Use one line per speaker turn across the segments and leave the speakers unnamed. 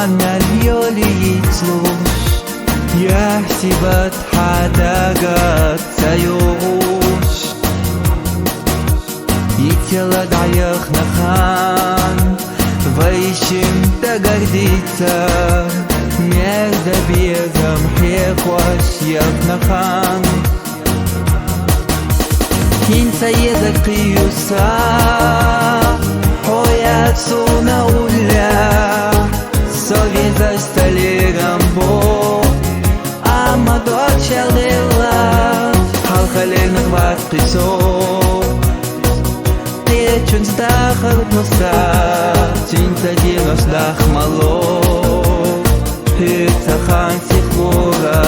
يولي تلوش يحسبت حداقات سيوش يتلا دعيخ نخان ويشم تقرديتا ميردا بيزم حيقوش يخنخان Hinta yedakiyusa Hoya tsuna ulla Soveza staliram bo Ama doçelila Halkalerin vaktiso Techun zdachar nosa Tinta dinos dachmalo Hitzachan sikhura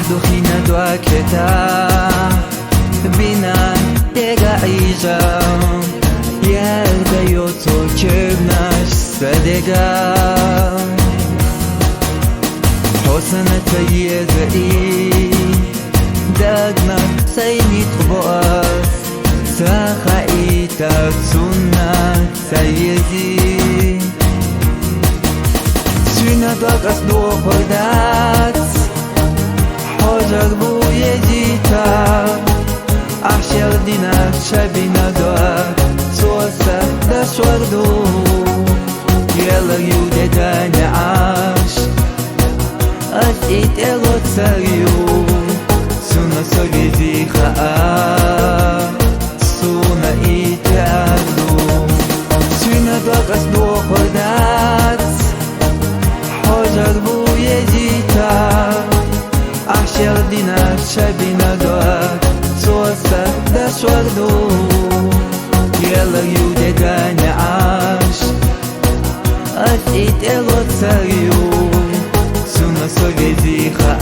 Duhina duaketa Bina tega ija Yerda yoto çevnaş sadega Hosana tayeza i Dagna saynit boas Saha ita sunna sayezi Suna duakas dohordat Hojar bu yedita Ahşer dinar şabina doa Sosa da şordu Yela yudeta ne aş As it elot saryu Suna sogezi haa Suna ite ardu Suna dokas dohordat Hojar bu yedita Ahşer dinar şabina doa Sosa da şordu Yela yudeta ne aş As it elot saryu Suna sogezi haa